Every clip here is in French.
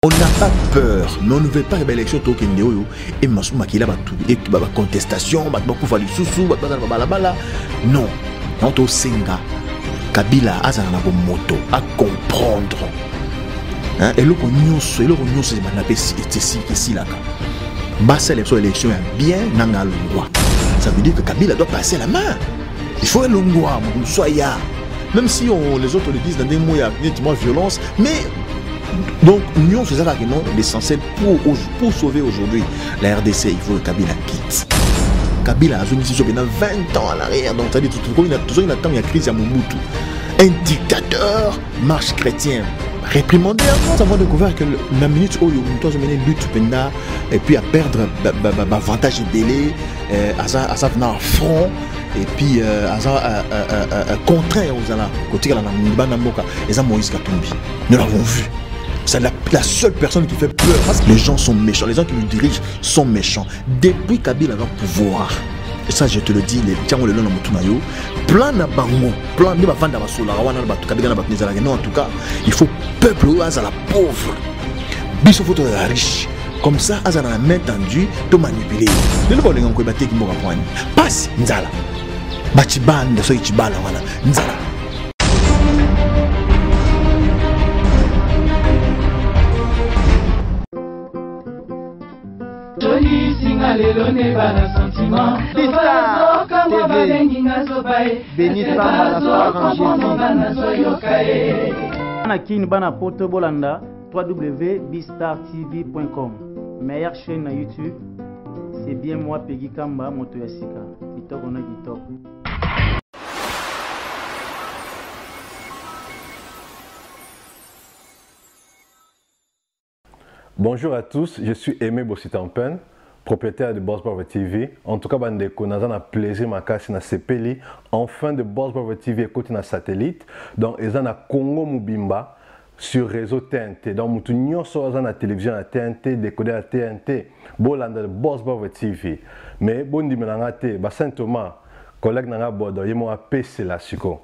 On n'a pas peur, mais on ne veut pas que l'élection soit et ma contestation, non, on au Senga, Kabila a un moto à comprendre. Et le cognon, c'est là. Basser l'élection est bien dans la loi. Ça veut dire que Kabila doit passer la main. Il faut le loi, soya. Même si les autres le disent dans des mots, il y a nettement violence, mais donc l'union c'est ça qui est essentiel pour sauver aujourd'hui la RDC. Il faut que Kabila quitte. Kabila a une 20 ans à l'arrière, donc ça dit toujours il attend il y a crise à Mobutu. Un dictateur, marche chrétien. Réprimandé avant d'avoir découvert que la minute où il y a une lutte et puis à perdre avantage belé, à ça venir en front et puis à ça contraint aux ala côté la Namboka et ça Moïse Katumbi. Nous l'avons vu. C'est la seule personne qui fait peur parce que les gens sont méchants, les gens qui nous dirigent sont méchants. Depuis Kabila va pouvoir. Et ça, je te le dis, les gens le long plan na bango, plan de bafanda basola, non en tout cas, il faut peuple à la pauvre, biso photo la riche, comme ça, à la main tendue, de manipuler. Le bon les gens qui m'ont appris, passe, nzala, bachiban, de ce ichibala, voilà, nzala. www.bistartv.com. Meilleure chaîne YouTube, c'est bien moi Peggy Kamba Moto Yassika. Kitoko on a Kitoko. Bonjour à tous, je suis Aimé Bossitampen, propriétaire de Boss Brother TV. En tout cas, on a plaisir à CPLI, enfin de Boss Brother TV écoute na satellite. Donc, ils ont Congo Mubimba sur réseau TNT. Donc, nous avons la télévision à TNT, décodé à TNT, Bolanda de Boss Brother TV. Mais bon dimanche, Saint Thomas, collègue n'a pas il m'a PC la suko.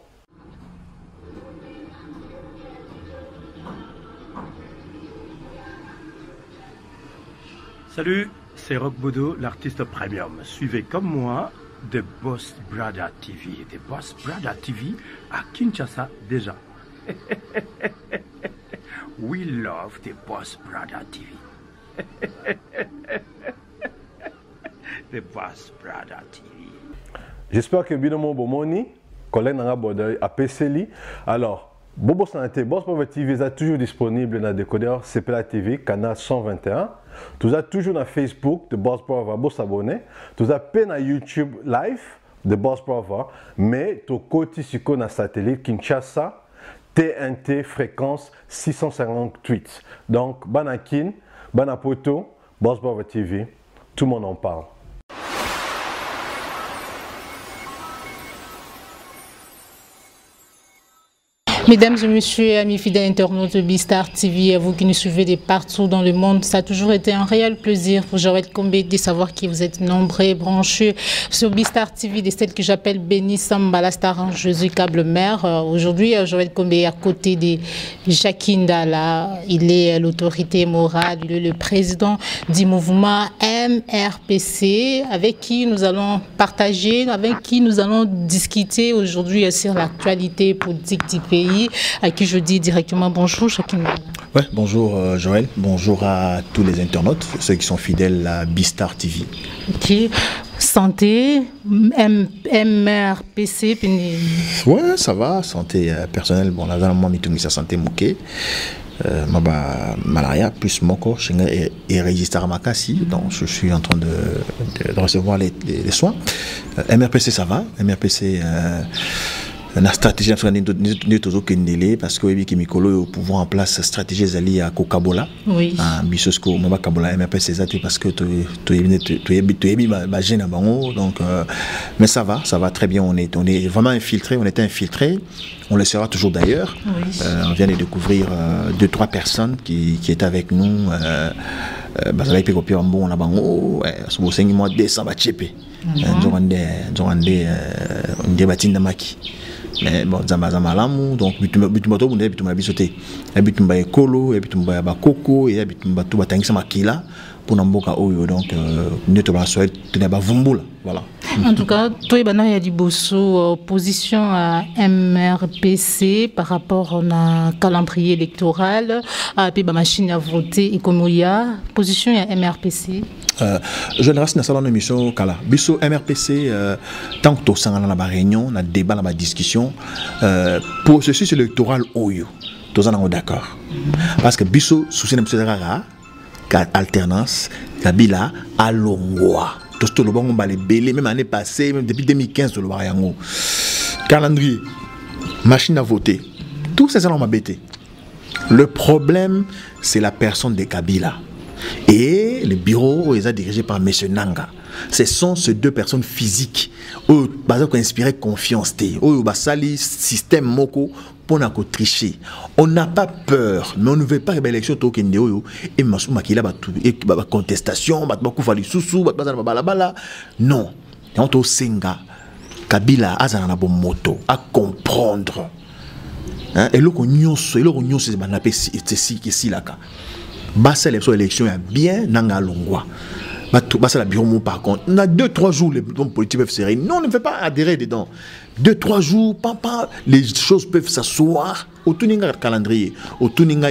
Salut, c'est Rock Bodo, l'artiste premium. Suivez comme moi The Boss Brother TV. The Boss Brother TV à Kinshasa déjà. We love The Boss Brother TV. The Boss Brother TV. J'espère que Binomo Bomoni, collègue n'a pas à PCLI. Alors, Bobo Santé, Boss Brother TV est toujours disponible dans le décodeur CPLA TV, canal 121. Tout ça toujours dans Facebook de Boss Brother, vous s'abonner. Tout ça peine à YouTube live de Boss Brother, mais tout côté sur le satellite Kinshasa, TNT fréquence 658. Donc, Banakin, Banapoto, Boss Brother TV, tout le monde en parle. Mesdames et messieurs, amis fidèles internautes de Bistar TV, à vous qui nous suivez de partout dans le monde, ça a toujours été un réel plaisir pour Joël Combé de savoir que vous êtes nombreux et branchés sur Bistar TV, de celle que j'appelle Béni Samba, la star en Jésus câble mère. Aujourd'hui, Joël Combé est à côté de Jacques Ndala. Il est l'autorité morale, il est le président du mouvement MRPC, avec qui nous allons partager, avec qui nous allons discuter aujourd'hui sur l'actualité politique du pays. À qui je dis directement bonjour, chacun. Ouais, bonjour Joël, bonjour à tous les internautes, ceux qui sont fidèles à Bistar TV. Ok, santé, MRPC. Ouais, ça va, santé personnelle, bon, là, moi, sa santé mouké. Malaria plus moko et registre makasi, donc je suis en train de recevoir les soins. MRPC ça va, MRPC la stratégie n'est toujours qu'un délai parce que oui, Mikolo au pouvoir en place stratégie alliée à Kokabola. Oui. Bisosko, Mama Kabola, MRPC ça parce que tu es ma gêne à bango, donc mais ça va très bien. On est vraiment infiltré, on était infiltré. On le sera toujours d'ailleurs. Oui. On vient de découvrir 2-3 personnes qui étaient avec nous. Bazala ipe kopi ambo na bango so sengi mo décembre chepé. Nzorande batinda maki. mais bon Zamba malamu donc bitumba to bunde bitumba bisote et bitumba ekolo et bitumba bakoko et bitumba to batangisa makila pour namboka oyo donc neto ba souhaite tenir ba vumbula voilà. En tout cas, toi et Bana Yadiboso, opposition à MRPC par rapport au calendrier électoral, à la machine à voter et comme il y a position à MRPC. Je ne reste dans salon d'émission Kala. Biso MRPC, tant que tu as la réunion, la débat, la discussion, processus électoral oyo, tu es d'accord. Parce que Biso, sous une alternance, Kabila, à Longwa. Tout le monde va les belé, même l'année passée, même depuis 2015, le Barayango. Calendrier, machine à voter, tout ça, ça m'a bêté. Le problème, c'est la personne de Kabila. Et le bureau est dirigé par M. Nanga. Ce sont ces deux personnes physiques qui ont inspiré confiance. Au basali système moko pour nous tricher. On n'a pas peur, mais on ne veut pas que l'élection token de oyo et masuma qui là et contestation, bakou fali sousou, bala. Non, on to senga Kabila azana bon moto à comprendre. Hein et le nyonso c'est banapé c'est là ka. Bassa l'élection est bien nanga longwa. Bassa la bureau par contre. On a 2-3 jours les hommes politiques peuvent se réunir. Non, on ne fait pas adhérer dedans. 2-3 jours, papa, les choses peuvent s'asseoir. Au tuninga calendrier, au tuninga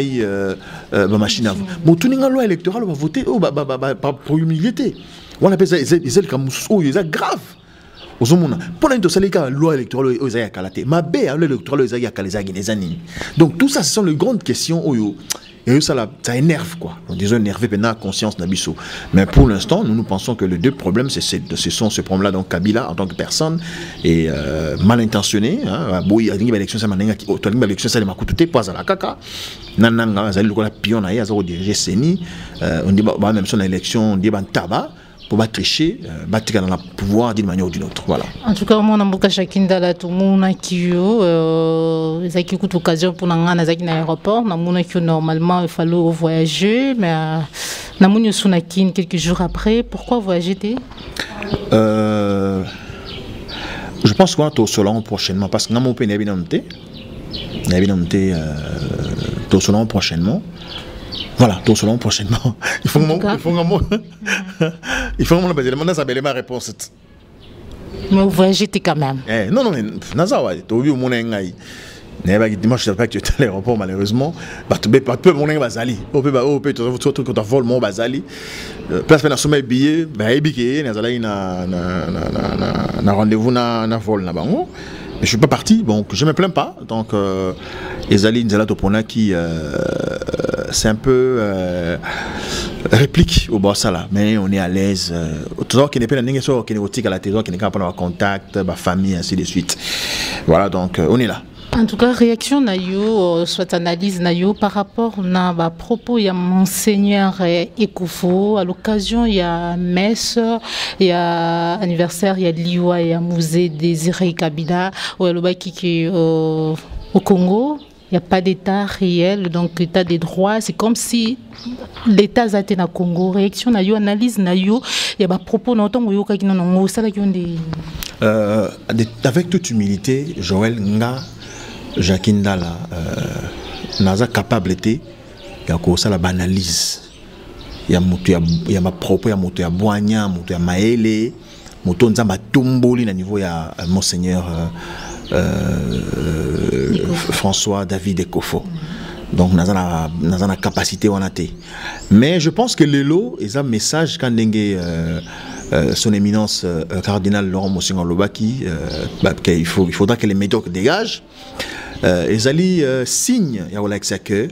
machine à voter. Mais au tuninga loi électorale, on va voter pour humilité. On appelle ça les comme c'est grave. Pour la loi électorale, donc tout ça, ce sont les grandes questions. Et ça énerve quoi. Disons énervé pendant la conscience d'Abisso. Mais pour l'instant, nous pensons que les deux problèmes, ce sont ce problème-là. Donc Kabila en tant que personne est mal intentionné. Bon, il y a une élection, ça m'a dit que l'élection, ça m'a coûté pas à la caca. Nananga, ça lui a pion à y diriger Seni. On dit même son élection, on dit tabac. Pour tricher, battre dans le pouvoir d'une manière ou d'une autre. Voilà. En tout cas, on a beaucoup de tout le monde qui a eu l'occasion pour nous aller à l'aéroport. Normalement, il fallait voyager, mais nous avons quelques jours après. Pourquoi voyager? Je pense qu'on va selon prochainement, parce que nous avons un selon prochainement. Voilà, tout selon prochainement. Il faut que ma réponse. Mais vous voyagez quand même. Non, tu as vu mon engaï. Dimanche, je ne sais pas que tu es à l'aéroport, malheureusement. Tu peux mon engaï bazali. Tu peux vol mon bazali. Place pour sommet billet, na rendez-vous na vol na bango. Je ne suis pas parti, donc je ne me plains pas. Donc, Ezali Nzala Topona qui c'est un peu réplique au Borsala, mais on est à l'aise. Toujours qu'il n'est pas qui est à la télé, qui n'est pas en contact, ma famille, ainsi de suite. Voilà, donc on est là. En tout cas, réaction Nayo, soit analyse Nayo par rapport à propos, il y a Monseigneur Ekoufo, à l'occasion, il y a messe, il y a anniversaire, il y a Liwa, il y a musée Désiré Kabila, au Congo. Il n'y a pas d'état réel, donc l'état des droits, c'est comme si l'état était dans le Congo. Réaction Nayo, analyse Nayo, il y a des propos avec toute humilité, Joël Nga Jakindala n'a capable été de la banalise. Il y a ma propre, il y a Boigna, il y a Maele, il y a Tomboli au niveau de Monseigneur François David Ekofo. Donc nous avons la capacité à été. Mais je pense que les lots, ils ont un message quand son éminence cardinal Laurent Monseigneur Lobaki, il faudra que les médias dégagent. Ezali signe que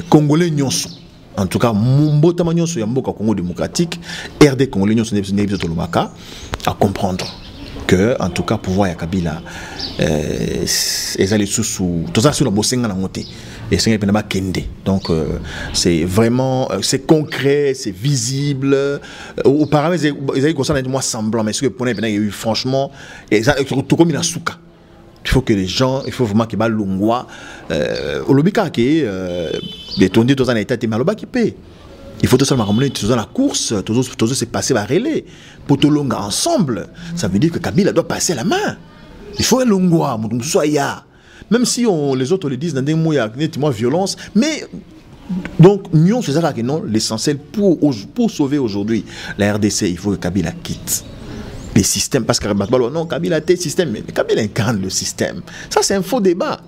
Congolais nyonso. En tout cas, Mbota nyonso ya mboka Congo démocratique, RD Congolais nyonso à comprendre que en tout cas pouvoir ya Kabila ezali sous tout ça sur la bosenga na moté et c'est pas kende. Donc c'est vraiment c'est concret, c'est visible. Auparavant ils avaient ça moi semblant mais ce que pour eu franchement tout comme il a souka. Il faut que les gens, il faut vraiment qu'ils baillent l'ongwa. Au lobika qui est tourné dans un état de maloba qui paye. Il faut tout ça ramener dans la course, tout ça c'est passer par relais pour tout longa ensemble. Ça veut dire que Kabila doit passer la main. Il faut un longwa, même si les autres le disent dans des mots, il y a nettement violence, mais donc, nous, c'est ça que non, l'essentiel pour sauver aujourd'hui la RDC, il faut que Kabila quitte les systèmes, parce que non, Kabila a tel système, mais Kabila incarne le système. Ça, c'est un faux débat.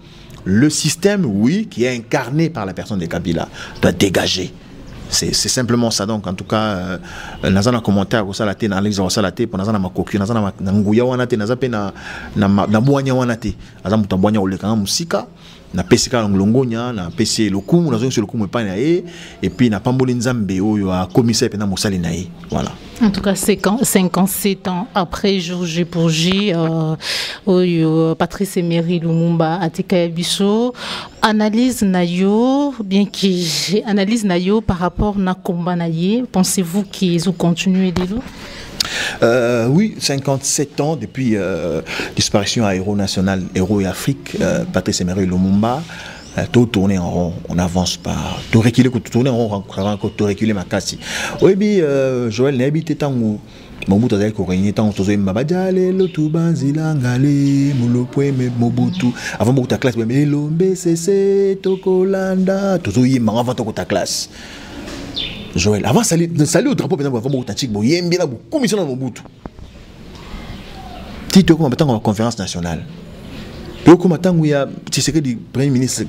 Le système, oui, qui est incarné par la personne de Kabila, doit dégager. C'est simplement ça. Donc, en tout cas, nous avons un commentaire pour ça, la tête, analyse ça, la tête, pour nous avons un cocu, nous avons un ngouya wanate, nous avons un boanya wanate, nous avons un boanya oleka musika, na pesika longonya, na pesi le coup, nous avons sur le coup me pas naé, et puis na pamboli nzambe oyo a commissaire pena musali naé. Voilà. En tout cas, 57 ans après jour J pour J, Patrice Emery Lumumba Atika Bisso analyse nayo, bien que analyse nayo par rapport na combat naye, pensez-vous qu'ils ont continué de l'eau? Oui, 57 ans depuis disparition à Héros National, Héros et Afrique, Patrice Emery Lumumba. Tout tourner en rond, on n'avance pas. Tout reculer, tout tourner en rond, tout reculer ma casse. Oui, bien, Joël n'a habité tant où Mobutu a été tant où Mbabadjale, le Tubanzila, Ngale, Moulopoe, Mobutu. Avant Mobutu ta classe, mais l'ombe, c'est Tokolanda, tout y est avant ta classe. Joël, avant salut au drapeau, avant Mobutu Tchik, Boyembi, la commission de Mobutu. Tito, comme maintenant en conférence nationale. Donc, maintenant, il y a le Premier ministre,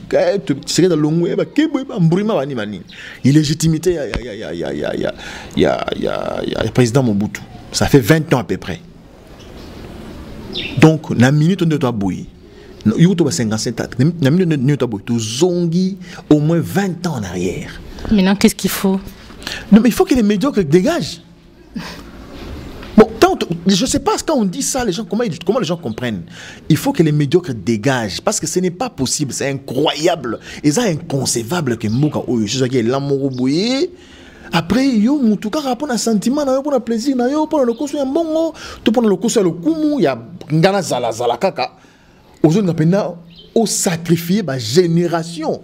illégitimité, il y a le président Mobutu. Ça fait 20 ans à peu près. Donc, la minute de toi bouillir, il y a 57 ans, la minute de toi bouillir, tu zongi au moins 20 ans en arrière. Maintenant, qu'est-ce qu'il faut? Non, mais il faut que les médiocres dégagent. Je ne sais pas quand on dit ça, les gens, comment les gens comprennent. Il faut que les médiocres dégagent parce que ce n'est pas possible, c'est incroyable et c'est inconcevable que Mouka Oyo, qui est l'amour bouillé. Après, yo, en tout cas, pour un sentiment, pour un plaisir, pour le coup, il y a un bon, tout pour le coup, il y a le coup, il y a Ngana Zala Zala Kaka. Aujourd'hui, on sacrifié ma génération,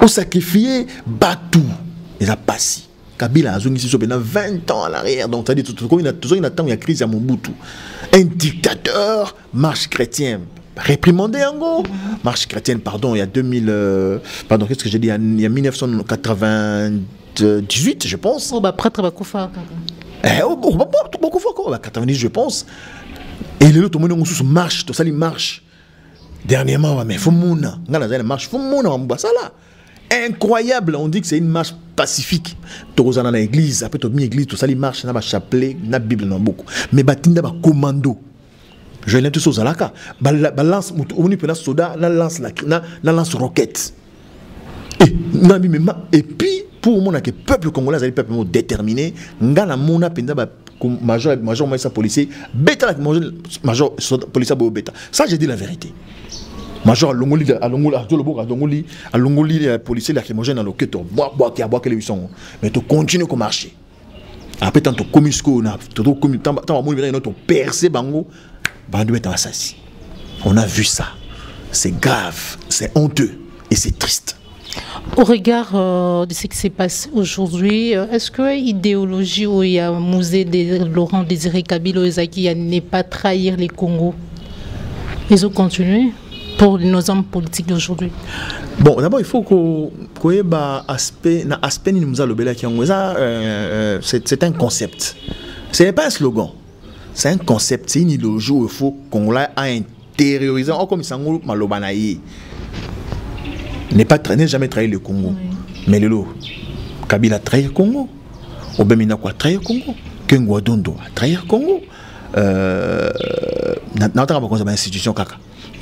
on sacrifié Batou, les Apassi. Kabila a ici pendant 20 ans à l'arrière, donc c'est-à-dire toujours il attend il y a crise à Mobutu. Un dictateur, marche chrétienne, réprimandé en gros, marche chrétienne, pardon, il y a 2000, pardon, qu'est-ce que j'ai dit, il y a 1998, je pense. Oh bah prêtre Bakoufa. Bakoufa quoi, 90 je pense. Et les autres monde sous marche, tout ça il marche. Dernièrement, mais faut mouna, ngana marche, faut mouna en Bassala. Incroyable, on dit que c'est une marche pacifique. Tu vas dans l'église, après tu as mis l'église, tout ça, il marche, il y a un chapelet, il y a une Bible, beaucoup. Mais il y a un commando. Je l'ai tout ça, balance, on peut lance roquette. Et puis, pour le peuple congolais, le peuple déterminé, il y a un major policier, major policier, ça, j'ai dit la vérité. Major Longoli, policier lacrymogène dans le quai, mais tu continues à marcher. Après, tant que tu percé, on a vu ça. C'est grave, c'est honteux et c'est triste. Au regard de ce qui s'est passé aujourd'hui, est-ce que l'idéologie où il y a musée de Laurent Désiré Kabila n'est pas trahir les Congos? Ils ont continué pour nos hommes politiques d'aujourd'hui? Bon, d'abord, il faut qu'on ait un aspect, c'est un concept. Ce n'est pas un slogan. C'est un concept, c'est une idéologie où il faut qu'on l'a intériorisé. Comme Sango Malobanaï n'est jamais trahi le Congo. Oui. Mais le lot, Kabila a trahi le Congo. Obemina a trahi le Congo. Kengwa Dondo a trahi le Congo. Institution Kaka.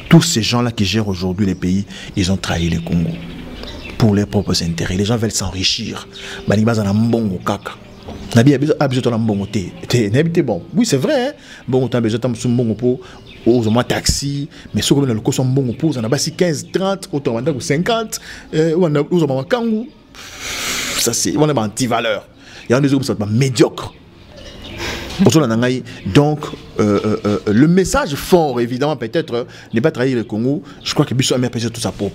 Tous ces gens-là qui gèrent aujourd'hui les pays, ils ont trahi le Congo pour leurs propres intérêts. Les gens veulent s'enrichir. Oui, c'est vrai. Bon, on a besoin de aux taxi, mais ceux qui ont le coût sont bons pour, on a 15, 30, autant 50, on a Kangou. Ça, c'est on a anti-valeur. Il y a des gens qui sont médiocres. Donc, le message fort, évidemment, peut-être, n'est pas trahir le Congo. Je crois que Bissou a mis tout ça pour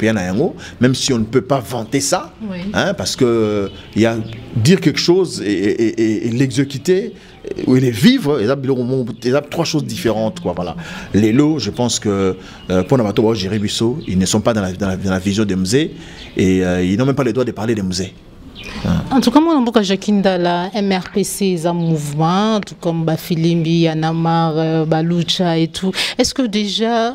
même si on ne peut pas vanter ça, oui. Hein, parce que il y a dire quelque chose et l'exécuter, vivre, il y a trois choses différentes. Quoi, voilà. Les lots, je pense que pour Namato, ils ne sont pas dans la vision des musées et ils n'ont même pas le droit de parler des musées. En tout cas, moi, je Jakinda, la MRPC, c'est un mouvement, tout comme Filimbi, Yanamar, Balucha et tout. Est-ce que déjà,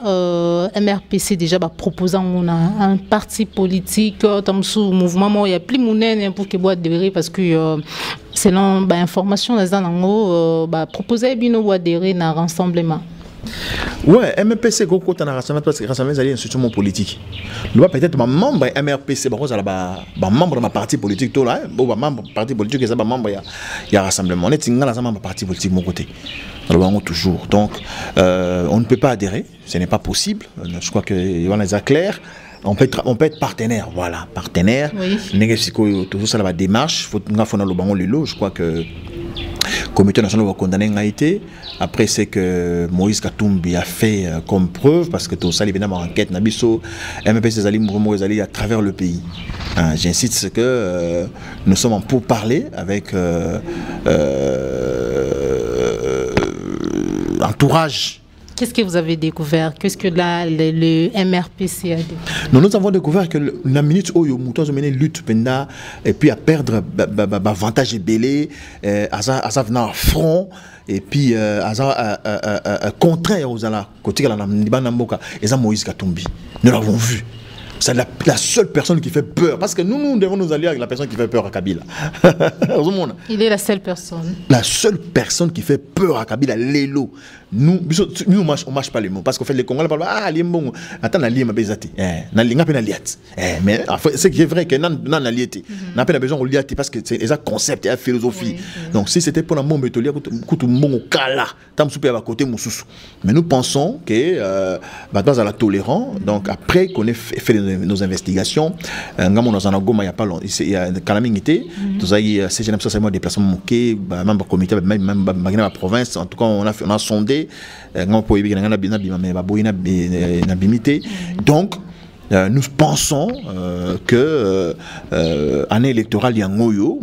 MRPC, déjà, proposant un parti politique, dans ce mouvement, il y a plus de monde pour que boîte adhérer parce que, selon l'information, les gens proposer adhérer à un rassemblement. Ouais, MRPC, quand on a rassemblement, parce que rassemblement, c'est une institution politique. Nous, peut-être, membre MRPC, membre de ma parti politique, tout là, membre parti politique, il y a rassemblement. On est un parti politique de mon côté. Toujours. Donc, on ne peut pas adhérer, ce n'est pas possible. Je crois que Yohan est clair. On peut être partenaire, voilà, partenaire. Oui. Toujours ça, la démarche. Je crois que le comité national va condamner Ngaïté. Après, c'est que Moïse Katumbi a fait comme preuve, parce que tout ça, évidemment, enquête, Nabiso, MPC Zali Mourmo Zali à travers le pays. J'insiste que nous sommes en pourparlers avec entourage. Qu'est-ce que vous avez découvert? Qu'est-ce que le MRPC a dit? Nous avons découvert que la minute où nous avons mené lutte et puis à perdre avantage et belé, à venir à front et puis à contraire aux ala côté de la Moïse Katumbi. Nous l'avons vu. C'est la seule personne qui fait peur. Parce que nous devons nous allier avec la personne qui fait peur à Kabila. Il est la seule personne. La seule personne qui fait peur à Kabila, Lélo. Nous on marche pas les mots. Parce qu'en fait, les Congolais parlent, ah, bon, attends, la lié, ma bezati. Mais c'est qui est vrai que non, la liété. N'a pas besoin de liété parce que c'est un concept, une philosophie. Donc, si c'était pour un bon méthode, tout le monde au kala, tam souper à côté, moussous. Mais nous pensons que, dans la tolérance, donc après qu'on ait fait nos investigations, dans un goma, il y a pas longtemps, il y a une calamité, tout ça, c'est généralement des déplacements moqués, même comité, même la province, en tout cas, on a sondé. Donc, nous pensons que année électorale, il y a un goyo,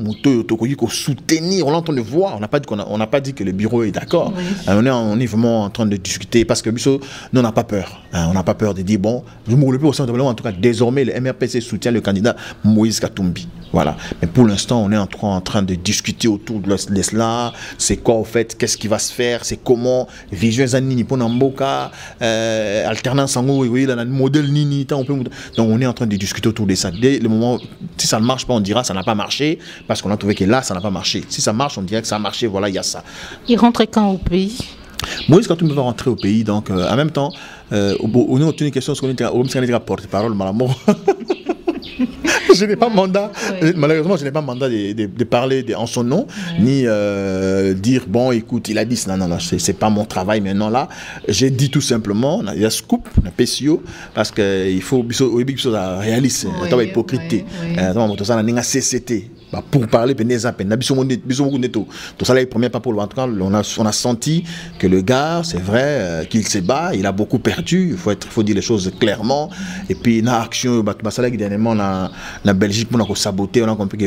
soutenir, on l'entend de voir, on n'a pas dit que le bureau est d'accord. Oui. On est vraiment en train de discuter parce que nous, on n'a pas peur. On n'a pas peur de dire, bon, en tout cas, désormais, le MRPC soutient le candidat Moïse Katumbi. Voilà. Mais pour l'instant, on est en train de discuter autour de cela. C'est quoi, au fait, qu'est-ce qui va se faire, c'est comment, vision Zanini, Ponamboka, alternance en haut, oui, le modèle Nini, donc on est en train de discuter autour de ça. Dès le moment, si ça ne marche pas, on dira ça n'a pas marché, parce qu'on a trouvé que là, ça n'a pas marché. Si ça marche, on dirait que ça a marché, voilà, il y a ça. Il rentre quand au pays? Moïse Katumbi va rentrer au pays, donc en même temps, on a obtenu une question sur le porte-parole, je n'ai pas mandat, malheureusement je n'ai pas mandat de parler en son nom, ni dire bon écoute il a dit non, c'est pas mon travail maintenant là, j'ai dit tout simplement, il y a scoop, il y a PCO, parce qu'il faut réaliser, hypocrite, CCT. Pour parler tout ça les premiers pas pour le ventre, on a senti que le gars c'est vrai qu'il se bat, il a beaucoup perdu, il faut dire les choses clairement, et puis une action dernièrement la Belgique pour saboter, on a compris que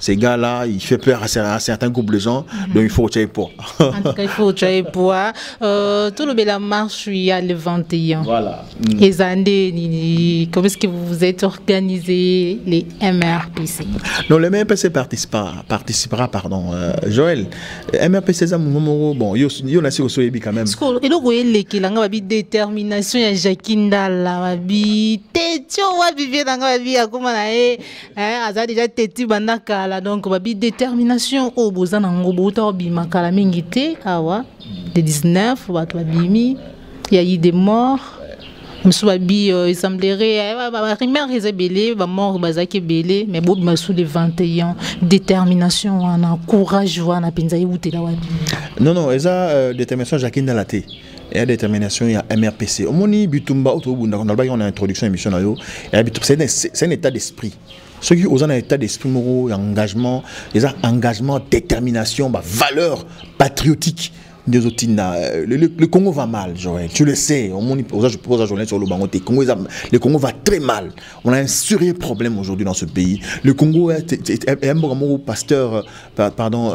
ces gars là il fait peur à certains groupes de gens, donc il faut tirer pour en tout cas il faut tirer pour tout le la marche il y a le 21 voilà. Les années comment est-ce que vous vous êtes organisé les MRPC? Non, le MRPC participera, pardon. Joël, MRPC, bon, il y a aussi au Soyebi quand même. Et donc, vous voyez qu'il y a une détermination, il y a Jakinda, la vie, tétio, vivre dans la vie, comme on a déjà tétu, donc, il détermination, au besoin d'un gros bimakala mingite, de 19, il y a eu des morts. Il semblerait mort belé mais bon sous les 21 détermination courage non détermination Jacqueline Dalaté et détermination il y a MRPC omoni bitumba on a introduction émission c'est un état d'esprit. Ceux qui ont un état d'esprit engagement, les engagement, détermination, valeur patriotique. le Congo va mal, Joël. Tu le sais. Je pose à Joël sur le bangoté. Le Congo va très mal. On a un sérieux problème aujourd'hui dans ce pays. Le Congo est un pasteur, pardon,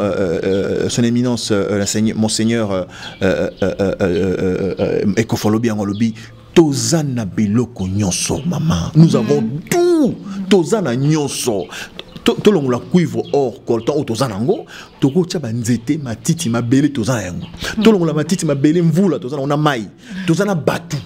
son éminence, monseigneur Ekofolobi Angolobi. Tozana biloko nyonso, maman. Nous avons tout. Tozana nyonso. Tolong la cuivre or coltan otozanango toko tcha banzete matiti mabele tozana yango tolong la matiti mabele mvula tozana on a mai tozana batu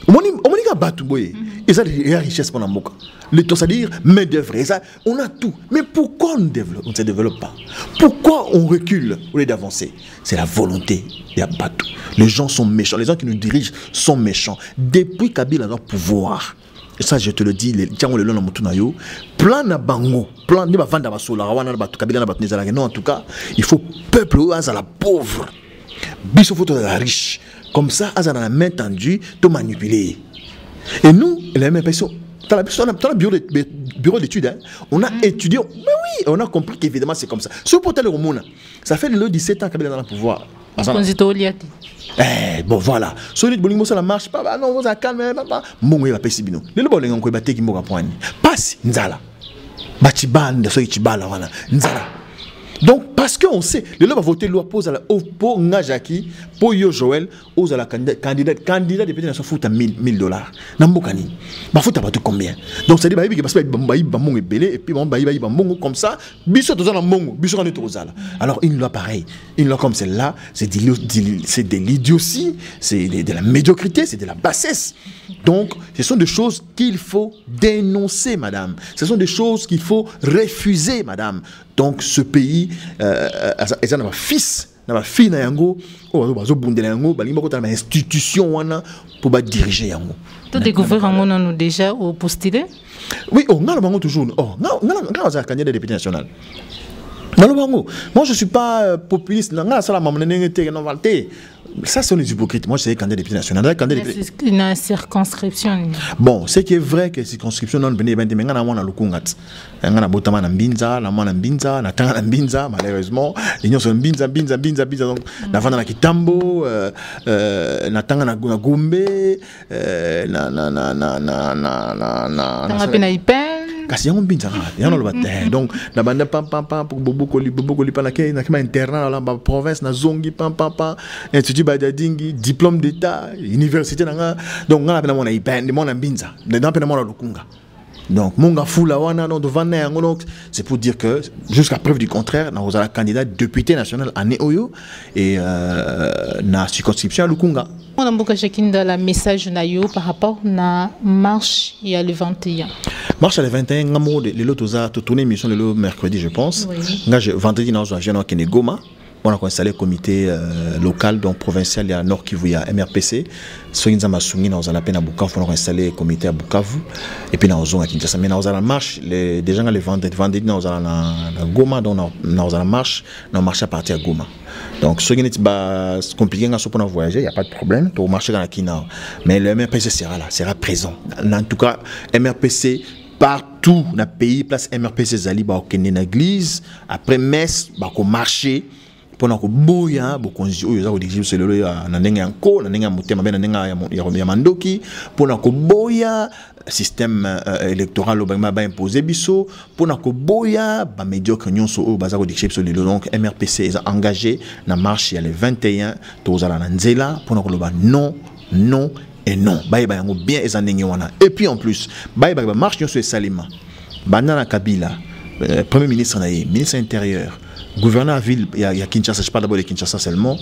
omoni ka batu boye et ça il y a richesse pendant moka le to c'est-à-dire main d'œuvre et ça on a tout mais pourquoi on ne se développe pas, pourquoi on recule au lieu d'avancer? C'est la volonté des batu. Les gens sont méchants, les gens qui nous dirigent sont méchants depuis Kabila a leur pouvoir. Et ça, je te le dis, plan na bango, plan de vendre ma sola, non, en tout cas, il faut peuple à la pauvre, biso photo de la riche, comme ça, à la main tendue, te manipuler. Et nous, les mêmes personnes, dans le bureau d'études, hein, on a étudié, mais oui, on a compris qu'évidemment c'est comme ça. Ce portail au monde, ça fait le 17 ans qu'il est dans le pouvoir. Bon voilà, celui de Bolingo ça la marche pas, non, vous a calme, papa. Mon il va passer bino. Le Bolingo ko baté ki moka poani. Passe nzala. Bachibanda so ichibala wana. Nzala. Donc parce que on sait, le loi va voter loi pose à la pour Ngajaki, pour Yo Joël, aux à la candidat député nation fout à $1000. Nambokani. Ba fout à pas combien. Donc ça dit ba parce que baï bambong est belé et puis bon baï bambong comme ça, biso tozana mbongo, biso kan tozala. Alors une loi pareille, une loi comme celle-là, c'est de l'idiotie, c'est de la médiocrité, c'est de la bassesse. Donc ce sont des choses qu'il faut dénoncer, madame. Ce sont des choses qu'il faut refuser, madame. Donc ce pays ils ont un fils, ma fille na yango, bazo bundela yango, balinga ko ta institution wana pour ba diriger yango. Tu découvrir en nous déjà au postuler? Oui, on a le bango toujours. Oh, on a candidat député national. Moi je suis pas populiste, ça c'est les hypocrites. Moi je suis candidat député national. C'est une circonscription. Bon, c'est qui est vrai que circonscription non bené ben mais ngana mona lukungat. Ngana botama na mbinza, la mona mbinza, na tanga na mbinza malheureusement, l'union sont mbinza donc na vanda na kitambo na tanga na gombe na pena ipen. Kasi yango mbinza yango lo batin donc na banda pam pour bobo koli pa na ke na kima internat la province na zongi pam institut badadingi diplôme d'état université na donc ngala pena mona ipen de mona mbinza na pena mona lukunga. Donc monga fula wana no devant yango donc c'est pour dire que jusqu'à preuve du contraire na ozala candidat député national à Neoyo et na circonscription à Lukunga. On a beaucoup de la message nayo par rapport na marche il y a le 21. Marche le 21 ngamo le lotoza to tourner mission le mercredi je pense. Nga vendredi na zo jeune au Goma. On a installé un comité local, donc provincial, il y a Nord Kivu, il y a MRPC. Soyinza Masungi, on a la peine à Bukavu, on a installé un comité à Bukavu. Et puis, on a Kinshasa. Mais on a la marche, des gens, les vendredis, on a la Goma, donc on a la marche, on a marché à partir de Goma. Donc, ce qui est compliqué, on a voyagé, il n'y a pas de problème, on marcher dans la Kina. Mais le MRPC sera là, sera présent. En tout cas, MRPC, partout dans le pays, place MRPC Zali, au Kenya, l'église, après Metz, au marché. Pona ko boya bokonzi oyo za ko dirige c'est le na ndenge yanko na ndenge motema ben na ndenge ya mandoki pona ko boya système électoral lo ba imposer biso pona ko boya ba médiocre nyonso o baza ko dirige biso le donc MRPC est engagé na marche ya le 21 tozala na nzela pona ko loba non et non ba yango bien ezandenge wana et puis en plus ba marche nyonso e salima banana Kabila premier ministre naé ministre intérieur gouverneur à ville, il y a Kinshasa, je parle d'abord de Kinshasa seulement.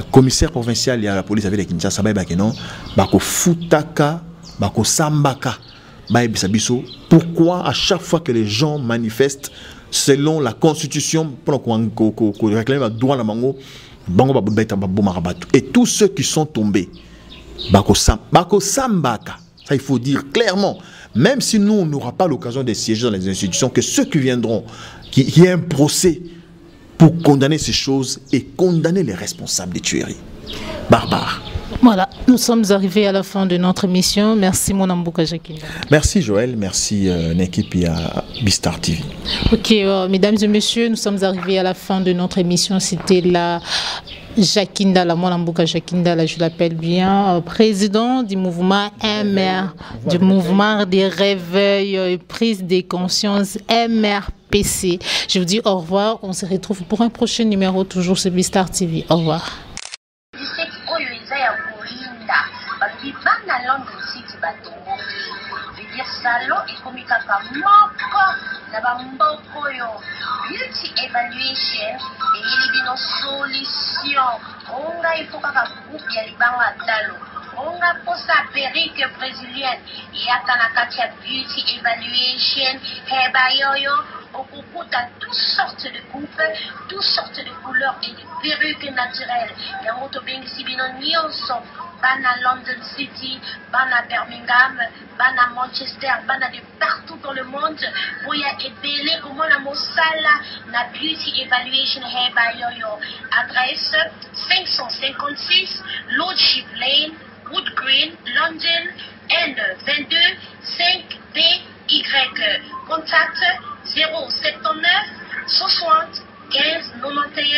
Commissaire provincial, il y a la police à ville de Kinshasa, bako futaka, bako sambaka, pourquoi à chaque fois que les gens manifestent selon la constitution, pour qu'on réclame le droit à mango, et tous ceux qui sont tombés, bako sambaka, ça il faut dire clairement, même si nous on n'aura pas l'occasion de siéger dans les institutions, que ceux qui viendront, qu'il y ait un procès pour condamner ces choses et condamner les responsables des tueries barbares. Voilà, nous sommes arrivés à la fin de notre émission. Merci mon Mbouka Jacqueline. Merci Joël, merci l'équipe et à Bistar TV. Ok, mesdames et messieurs, nous sommes arrivés à la fin de notre émission. C'était la Jakindala, Molambuka Jakindala, je l'appelle bien, président du mouvement MR, du mouvement des réveils et prise de conscience MRPC. Je vous dis au revoir, on se retrouve pour un prochain numéro, toujours sur Bistar TV. Au revoir. Salon ekomikaka moko na bamboko oyo beauty evaluation eyeli bino solution onga ifo kaka groupe ya libanga talo onga posa perruque brésilienne yaka na kati ya beauty evaluation heba yoyo okukuta toutes sortes de coupes, toutes sortes de couleurs et de perruques naturelles yango tobengisi bino nyonso bana London City, bana Birmingham, bana Manchester, bana de partout dans le monde. Boya ebele comment la mosala na beauty evaluation heba yoyo. Adresse 556 Lordship Lane, Wood Green, London, N22 5DY. Contact 079 60 15 91.